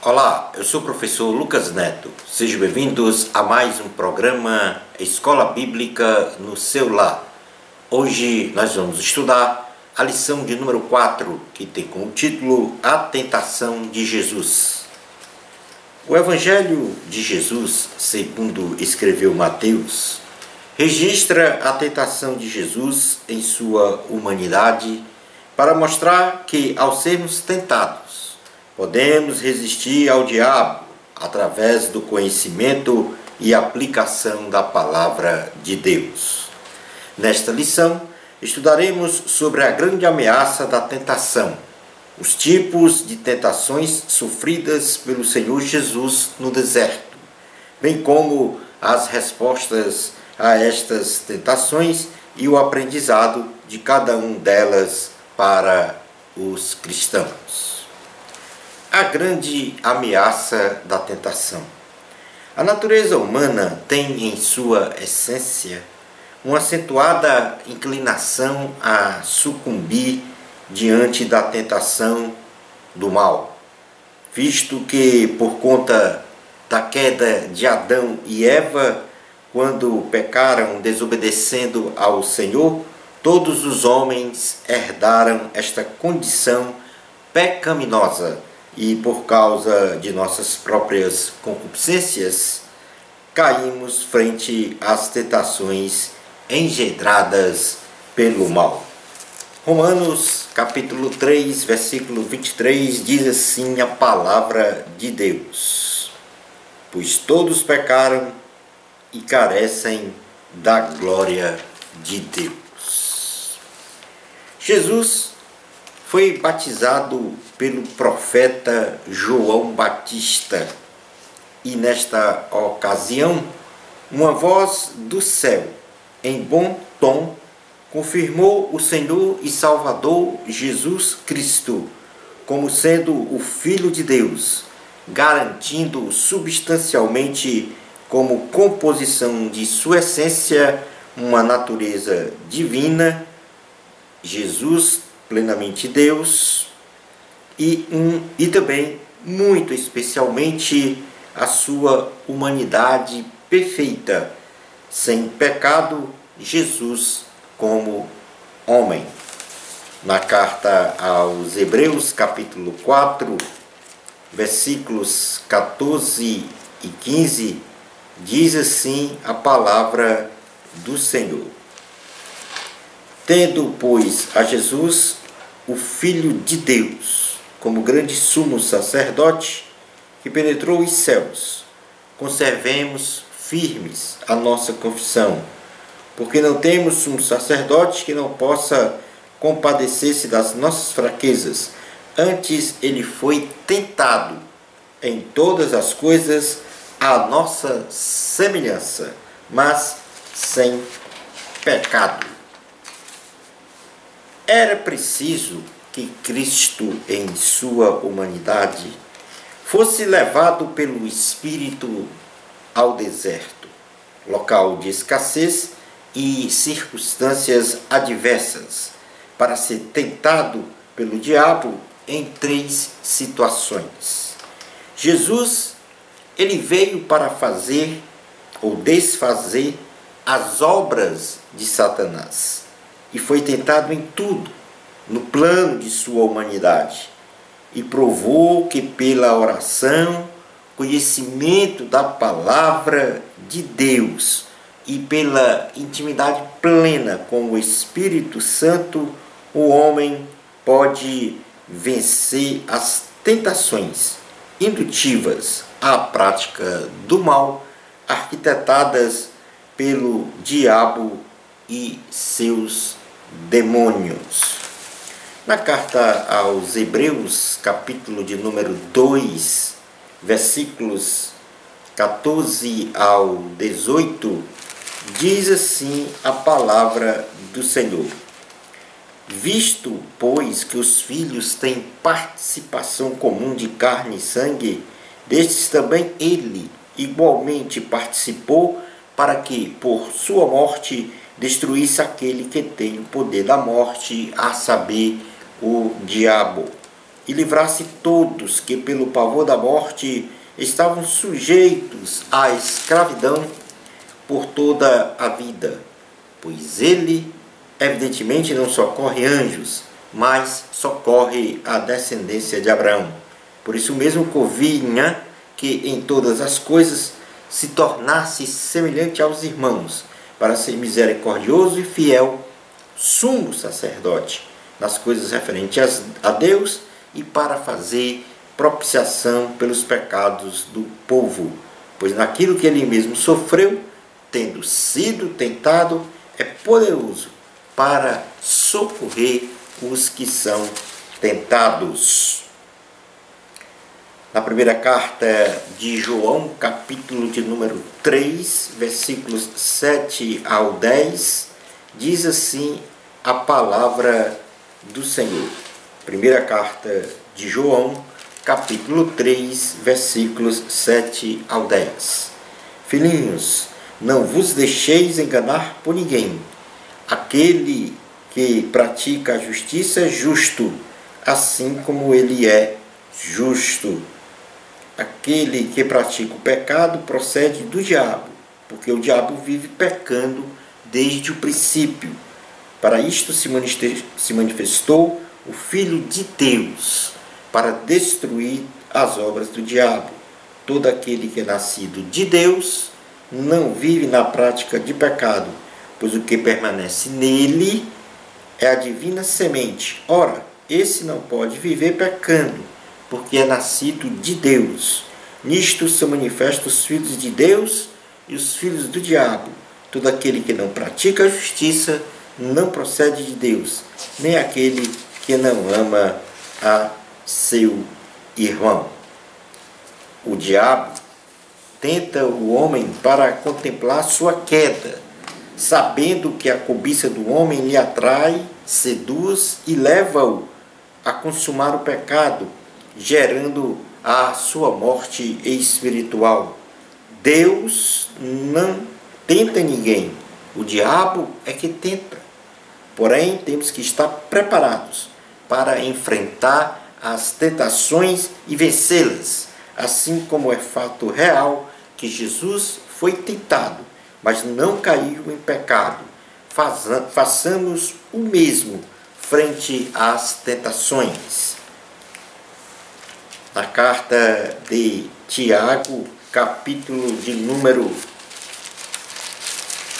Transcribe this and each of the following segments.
Olá, eu sou o professor Lucas Neto. Sejam bem-vindos a mais um programa Escola Bíblica no seu lar. Hoje nós vamos estudar a lição de número 4, que tem como título A Tentação de Jesus. O Evangelho de Jesus, segundo escreveu Mateus, registra a tentação de Jesus em sua humanidade para mostrar que, ao sermos tentados, podemos resistir ao diabo através do conhecimento e aplicação da palavra de Deus. Nesta lição, estudaremos sobre a grande ameaça da tentação, os tipos de tentações sofridas pelo Senhor Jesus no deserto, bem como as respostas a estas tentações e o aprendizado de cada uma delas para os cristãos. A grande ameaça da tentação. A natureza humana tem em sua essência uma acentuada inclinação a sucumbir diante da tentação do mal, visto que, por conta da queda de Adão e Eva, quando pecaram desobedecendo ao Senhor, todos os homens herdaram esta condição pecaminosa e, por causa de nossas próprias concupiscências, caímos frente às tentações engendradas pelo mal. Romanos capítulo 3, versículo 23 diz assim a palavra de Deus: pois todos pecaram e carecem da glória de Deus. Jesus foi batizado pelo profeta João Batista e, nesta ocasião, uma voz do céu, em bom tom, confirmou o Senhor e Salvador Jesus Cristo como sendo o Filho de Deus, garantindo substancialmente como composição de sua essência uma natureza divina, Jesus plenamente Deus, e também, muito especialmente, a sua humanidade perfeita, sem pecado, Jesus como homem. Na carta aos Hebreus, capítulo 4, versículos 14 e 15, diz assim a palavra do Senhor: tendo, pois, a Jesus, o Filho de Deus, como grande sumo sacerdote que penetrou os céus, conservemos firmes a nossa confissão, porque não temos um sacerdote que não possa compadecer-se das nossas fraquezas. Antes ele foi tentado em todas as coisas à nossa semelhança, mas sem pecado. Era preciso que Cristo, em sua humanidade, fosse levado pelo Espírito ao deserto, local de escassez e circunstâncias adversas, para ser tentado pelo diabo em 3 situações. Jesus, ele veio para fazer ou desfazer as obras de Satanás e foi tentado em tudo, no plano de sua humanidade, e provou que pela oração, conhecimento da palavra de Deus e pela intimidade plena com o Espírito Santo, o homem pode vencer as tentações indutivas à prática do mal, arquitetadas pelo diabo e seus demônios. Na carta aos Hebreus, capítulo de número 2, versículos 14 ao 18, diz assim a palavra do Senhor: visto, pois, que os filhos têm participação comum de carne e sangue, destes também ele igualmente participou, para que, por sua morte, destruísse aquele que tem o poder da morte, a saber, o diabo, e livrasse todos que, pelo pavor da morte, estavam sujeitos à escravidão por toda a vida, pois ele, evidentemente, não socorre anjos, mas socorre a descendência de Abraão. Por isso mesmo convinha que em todas as coisas se tornasse semelhante aos irmãos, para ser misericordioso e fiel, sumo sacerdote, nas coisas referentes a Deus e para fazer propiciação pelos pecados do povo. Pois naquilo que ele mesmo sofreu, tendo sido tentado, é poderoso para socorrer os que são tentados. Na primeira carta de João, capítulo de número 3, versículos 7 ao 10, diz assim a palavra do Senhor. Primeira carta de João, capítulo 3, versículos 7 ao 10. Filhinhos, não vos deixeis enganar por ninguém. Aquele que pratica a justiça é justo, assim como ele é justo. Aquele que pratica o pecado procede do diabo, porque o diabo vive pecando desde o princípio. Para isto se manifestou o Filho de Deus, para destruir as obras do diabo. Todo aquele que é nascido de Deus não vive na prática de pecado, pois o que permanece nele é a divina semente. Ora, esse não pode viver pecando, porque é nascido de Deus. Nisto se manifestam os filhos de Deus e os filhos do diabo. Todo aquele que não pratica a justiça não procede de Deus, nem aquele que não ama a seu irmão. O diabo tenta o homem para contemplar sua queda, sabendo que a cobiça do homem lhe atrai, seduz e leva-o a consumar o pecado, gerando a sua morte espiritual. Deus não tenta ninguém, o diabo é que tenta. Porém, temos que estar preparados para enfrentar as tentações e vencê-las, assim como é fato real que Jesus foi tentado, mas não caiu em pecado. Façamos o mesmo frente às tentações. Na carta de Tiago, capítulo de número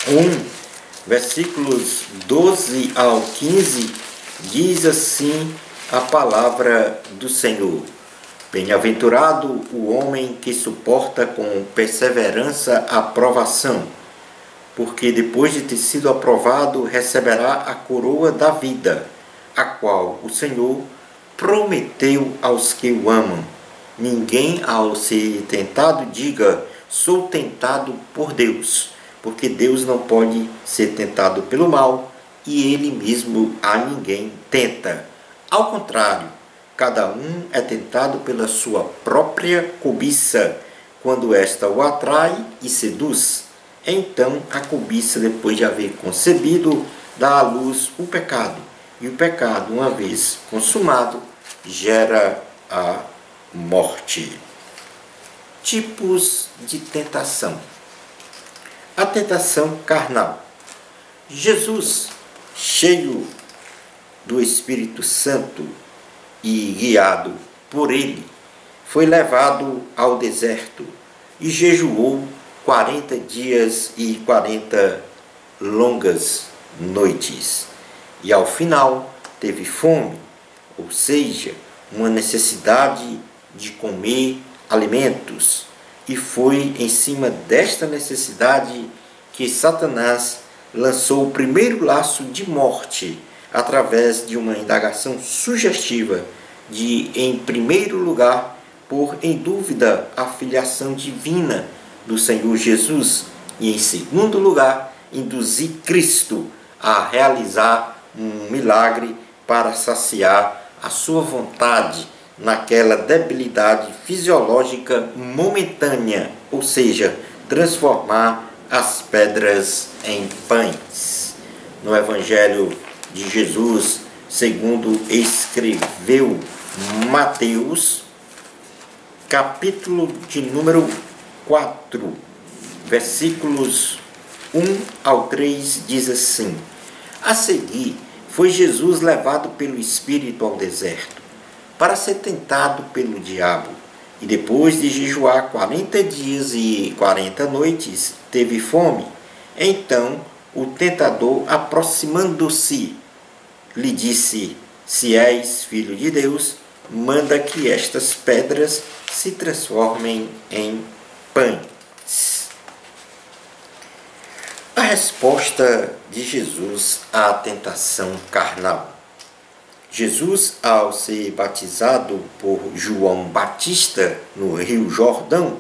1, versículos 12 ao 15, diz assim a palavra do Senhor. Bem-aventurado o homem que suporta com perseverança a provação, porque depois de ter sido aprovado receberá a coroa da vida, a qual o Senhor prometeu aos que o amam. Ninguém, ao ser tentado, diga: sou tentado por Deus, porque Deus não pode ser tentado pelo mal e ele mesmo a ninguém tenta. Ao contrário, cada um é tentado pela sua própria cobiça, quando esta o atrai e seduz. Então a cobiça, depois de haver concebido, dá à luz o pecado. E o pecado, uma vez consumado, gera a morte. Tipos de tentação. A tentação carnal. Jesus, cheio do Espírito Santo e guiado por ele, foi levado ao deserto e jejuou 40 dias e 40 longas noites. E ao final teve fome, ou seja, uma necessidade de comer alimentos. E foi em cima desta necessidade que Satanás lançou o primeiro laço de morte, através de uma indagação sugestiva de, em primeiro lugar, pôr em dúvida a filiação divina do Senhor Jesus e, em segundo lugar, induzir Cristo a realizar um milagre para saciar a sua vontade naquela debilidade fisiológica momentânea, ou seja, transformar as pedras em pães. No Evangelho de Jesus, segundo escreveu Mateus, capítulo de número 4, versículos 1 ao 3, diz assim: A seguir, foi Jesus levado pelo Espírito ao deserto, para ser tentado pelo diabo. E depois de jejuar 40 dias e 40 noites, teve fome. Então, o tentador, aproximando-se, lhe disse: Se és filho de Deus, manda que estas pedras se transformem em pães. A resposta de Jesus à tentação carnal. Jesus, ao ser batizado por João Batista no Rio Jordão,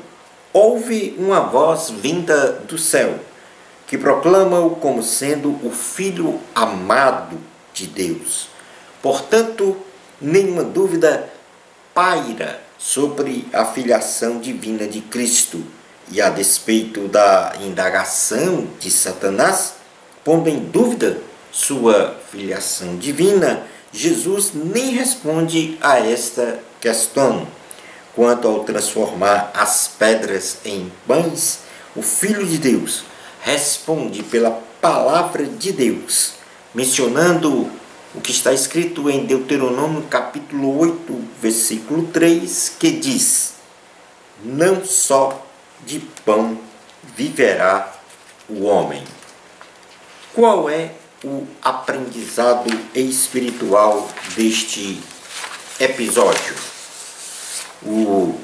ouve uma voz vinda do céu, que proclama-o como sendo o Filho amado de Deus. Portanto, nenhuma dúvida paira sobre a filiação divina de Cristo. E a despeito da indagação de Satanás, pondo em dúvida sua filiação divina, Jesus nem responde a esta questão. Quanto ao transformar as pedras em pães, o Filho de Deus responde pela palavra de Deus, mencionando o que está escrito em Deuteronômio capítulo 8, versículo 3, que diz: Não só de pão viverá o homem. Qual é o aprendizado espiritual deste episódio? O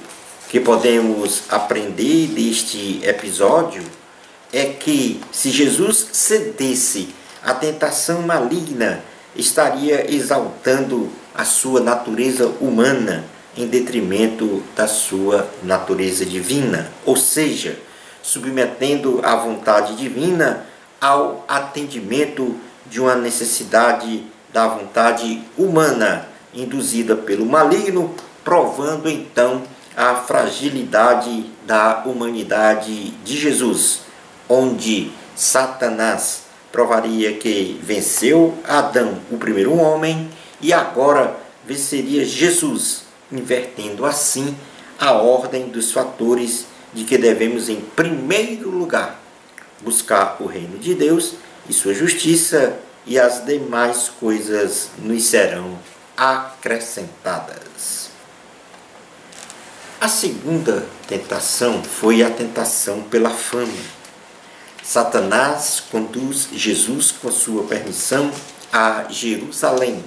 que podemos aprender deste episódio é que, se Jesus cedesse à tentação maligna, estaria exaltando a sua natureza humana em detrimento da sua natureza divina, ou seja, submetendo a vontade divina ao atendimento de uma necessidade da vontade humana, induzida pelo maligno, provando então a fragilidade da humanidade de Jesus, onde Satanás provaria que venceu Adão, o primeiro homem, e agora venceria Jesus, invertendo assim a ordem dos fatores de que devemos, em primeiro lugar, buscar o reino de Deus e sua justiça, e as demais coisas nos serão acrescentadas. A segunda tentação foi a tentação pela fama. Satanás conduz Jesus, com sua permissão, a Jerusalém,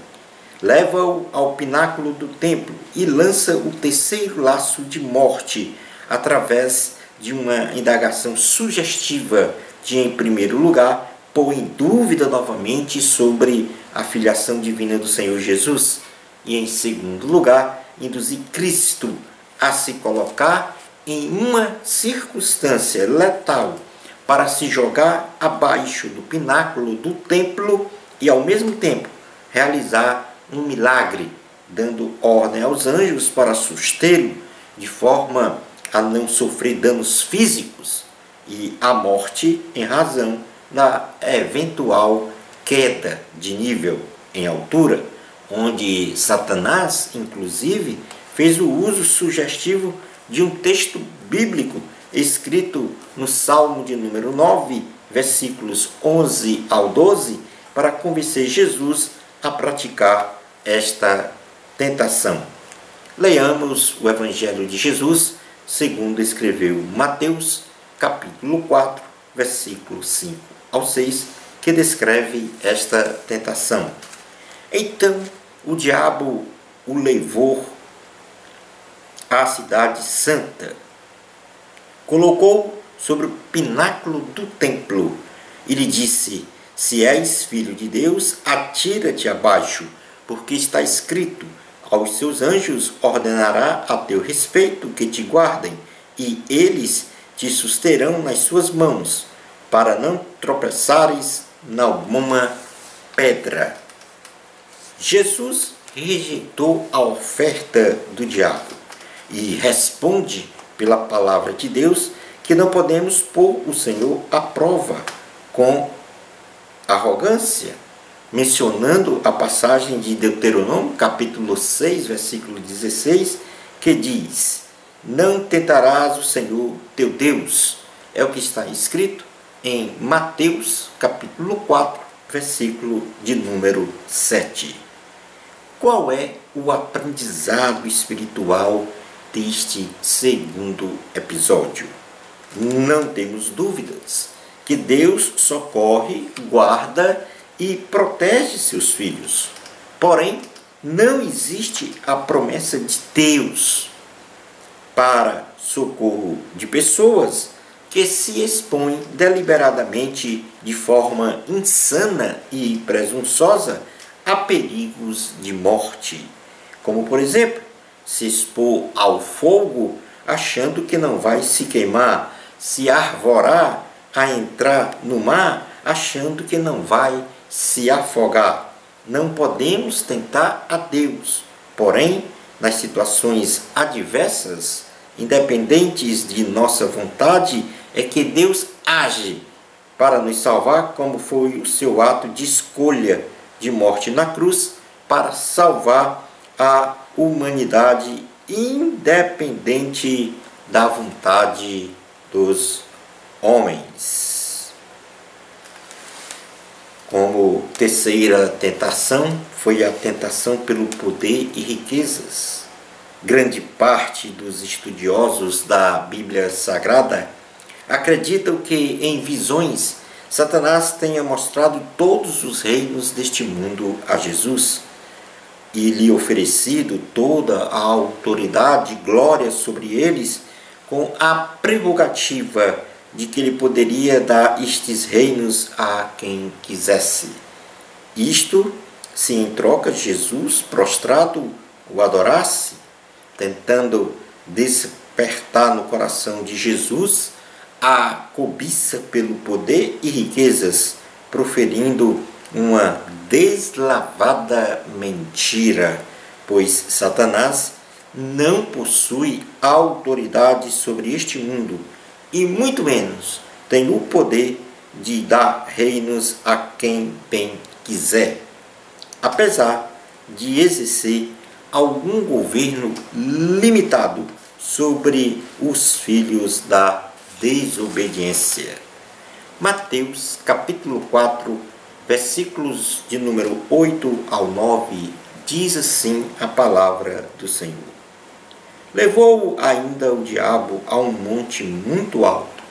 leva-o ao pináculo do templo e lança o terceiro laço de morte através de uma indagação sugestiva de, em primeiro lugar, pôr em dúvida novamente sobre a filiação divina do Senhor Jesus e, em segundo lugar, induzir Cristo a se colocar em uma circunstância letal para se jogar abaixo do pináculo do templo e, ao mesmo tempo, realizar um milagre, dando ordem aos anjos para sustê-lo, de forma a não sofrer danos físicos e a morte em razão da eventual queda de nível em altura, onde Satanás, inclusive, fez o uso sugestivo de um texto bíblico escrito no Salmo de número 9, versículos 11 ao 12, para convencer Jesus a praticar esta tentação. Leiamos o Evangelho de Jesus, segundo escreveu Mateus, capítulo 4, versículo 5 ao 6, que descreve esta tentação. Então o diabo o levou à cidade santa, colocou sobre o pináculo do templo e lhe disse: Se és filho de Deus, atira-te abaixo, porque está escrito: aos seus anjos ordenará a teu respeito que te guardem, e eles te susterão nas suas mãos, para não tropeçares em alguma pedra. Jesus rejeitou a oferta do diabo e responde pela palavra de Deus que não podemos pôr o Senhor à prova com arrogância, mencionando a passagem de Deuteronômio, capítulo 6, versículo 16, que diz: não tentarás o Senhor teu Deus. É o que está escrito em Mateus, capítulo 4, versículo de número 7. Qual é o aprendizado espiritual deste segundo episódio? Não temos dúvidas que Deus socorre, guarda e protege seus filhos. Porém, não existe a promessa de Deus para socorro de pessoas que se expõem deliberadamente, de forma insana e presunçosa, a perigos de morte. Como, por exemplo, se expor ao fogo achando que não vai se queimar, se arvorar a entrar no mar achando que não vai se afogar. Não podemos tentar a Deus, porém, nas situações adversas, independentes de nossa vontade, é que Deus age para nos salvar, como foi o seu ato de escolha de morte na cruz, para salvar a humanidade, independente da vontade dos homens. Como terceira tentação, foi a tentação pelo poder e riquezas. Grande parte dos estudiosos da Bíblia Sagrada acreditam que, em visões, Satanás tenha mostrado todos os reinos deste mundo a Jesus e lhe oferecido toda a autoridade e glória sobre eles, com a prerrogativa de que ele poderia dar estes reinos a quem quisesse. Isto, se em troca Jesus, prostrado, o adorasse, tentando despertar no coração de Jesus a cobiça pelo poder e riquezas, proferindo uma deslavada mentira, pois Satanás não possui autoridade sobre este mundo e muito menos tem o poder de dar reinos a quem bem quiser, apesar de exercer algum governo limitado sobre os filhos da desobediência. Mateus capítulo 4, versículos de número 8 ao 9, diz assim a palavra do Senhor. Levou ainda o diabo a um monte muito alto,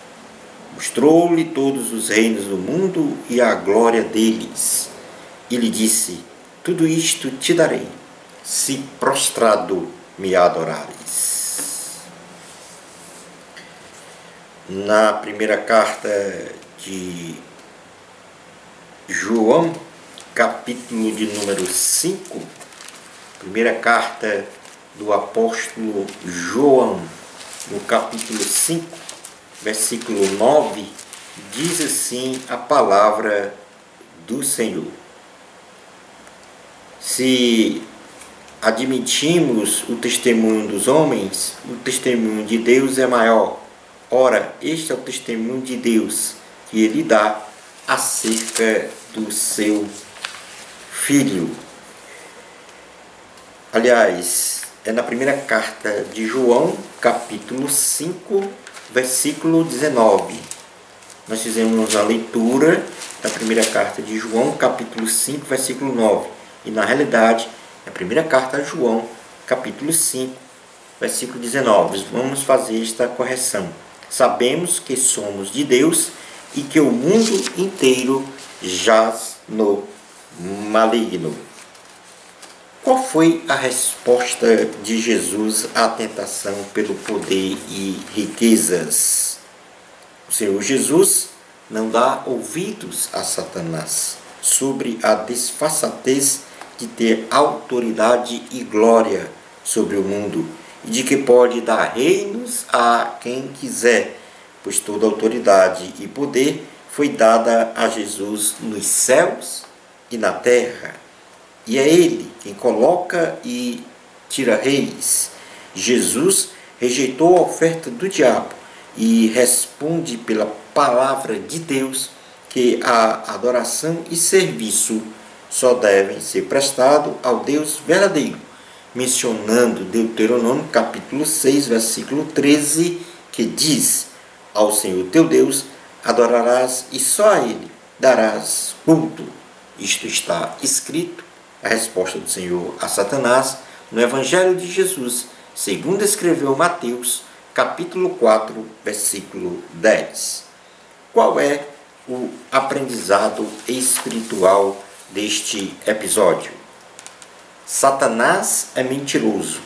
mostrou-lhe todos os reinos do mundo e a glória deles, e lhe disse: tudo isto te darei, se prostrado me adorares. Na primeira carta de João, capítulo de número 5, primeira carta do apóstolo João, no capítulo 5, versículo 9, diz assim a palavra do Senhor. Se admitimos o testemunho dos homens, o testemunho de Deus é maior. Ora, este é o testemunho de Deus que ele dá acerca do seu Filho. Aliás, é na primeira carta de João, capítulo 5, versículo 19. Nós fizemos a leitura da primeira carta de João, capítulo 5, versículo 9. E na realidade, é a primeira carta a João, capítulo 5, versículo 19. Vamos fazer esta correção. Sabemos que somos de Deus e que o mundo inteiro jaz no maligno. Qual foi a resposta de Jesus à tentação pelo poder e riquezas? O Senhor Jesus não dá ouvidos a Satanás sobre a desfaçatez de ter autoridade e glória sobre o mundo e de que pode dar reinos a quem quiser, pois toda autoridade e poder foi dada a Jesus nos céus e na terra. E é Ele quem coloca e tira reis. Jesus rejeitou a oferta do diabo e responde pela palavra de Deus que a adoração e serviço só devem ser prestados ao Deus verdadeiro, mencionando Deuteronômio capítulo 6, versículo 13, que diz: ao Senhor teu Deus adorarás e só a Ele darás culto. Isto está escrito, a resposta do Senhor a Satanás, no Evangelho de Jesus, segundo escreveu Mateus, capítulo 4, versículo 10. Qual é o aprendizado espiritual deste episódio? Satanás é mentiroso.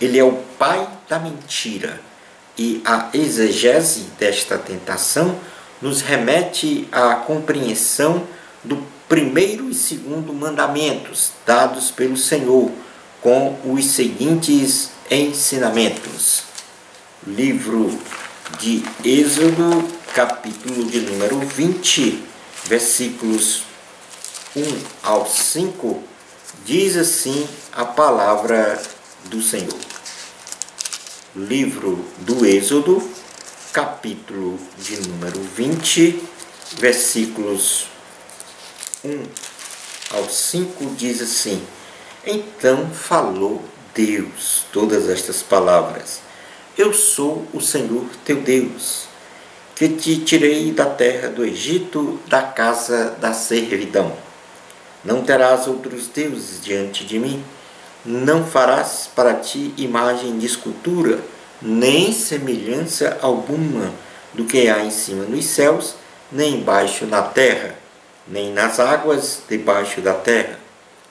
Ele é o pai da mentira. E a exegese desta tentação nos remete à compreensão do primeiro e segundo mandamentos dados pelo Senhor, com os seguintes ensinamentos. Livro de Êxodo, capítulo de número 20, versículos 1 ao 5, diz assim a palavra do Senhor. Livro do Êxodo, capítulo de número 20, versículos 1 ao 5, diz assim: então falou Deus todas estas palavras: eu sou o Senhor teu Deus, que te tirei da terra do Egito, da casa da servidão. Não terás outros deuses diante de mim. Não farás para ti imagem de escultura, nem semelhança alguma do que há em cima nos céus, nem embaixo na terra, nem nas águas debaixo da terra.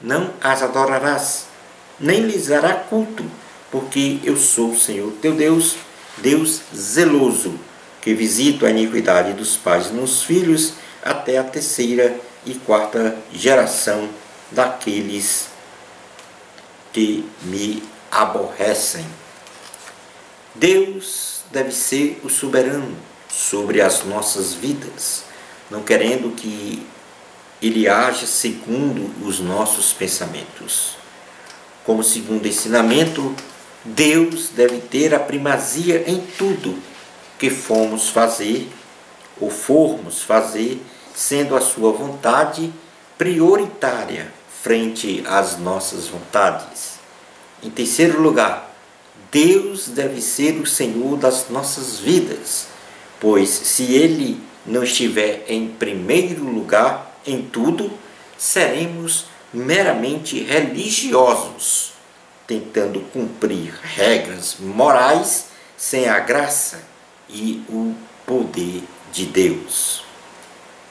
Não as adorarás, nem lhes dará culto, porque eu sou o Senhor teu Deus, Deus zeloso, que visito a iniquidade dos pais nos filhos, até a terceira e quarta geração daqueles que me aborrecem. Deus deve ser o soberano sobre as nossas vidas, não querendo que Ele haja segundo os nossos pensamentos. Como segundo ensinamento, Deus deve ter a primazia em tudo que formos fazer, sendo a sua vontade prioritária frente às nossas vontades. Em terceiro lugar, Deus deve ser o Senhor das nossas vidas, pois se Ele não estiver em primeiro lugar em tudo, seremos meramente religiosos, tentando cumprir regras morais sem a graça e o poder de Deus.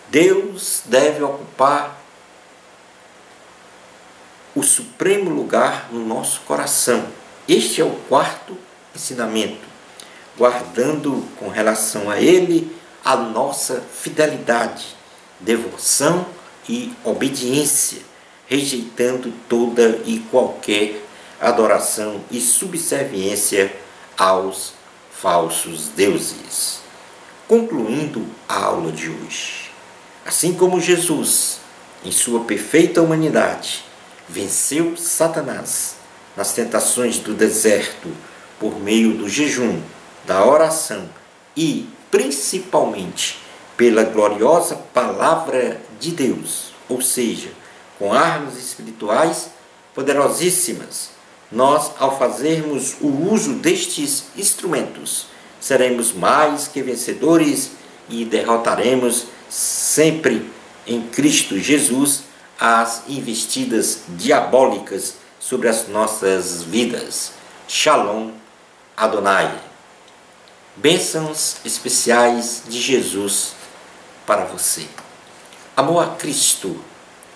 Deus deve ocupar o supremo lugar no nosso coração. Este é o quarto ensinamento, guardando com relação a Ele a nossa fidelidade, devoção e obediência, rejeitando toda e qualquer adoração e subserviência aos falsos deuses. Concluindo a aula de hoje, assim como Jesus, em sua perfeita humanidade, venceu Satanás nas tentações do deserto por meio do jejum, da oração e, principalmente, pela gloriosa palavra de Deus, ou seja, com armas espirituais poderosíssimas, nós, ao fazermos o uso destes instrumentos, seremos mais que vencedores e derrotaremos sempre em Cristo Jesus as investidas diabólicas sobre as nossas vidas. Shalom Adonai. Bênçãos especiais de Jesus para você. Amor a Cristo,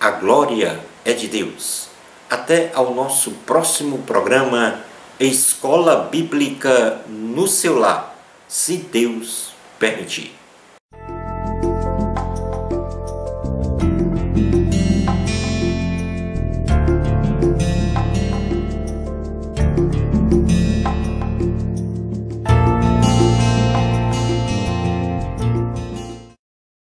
a glória é de Deus. Até ao nosso próximo programa Escola Bíblica no seu lar, se Deus permitir.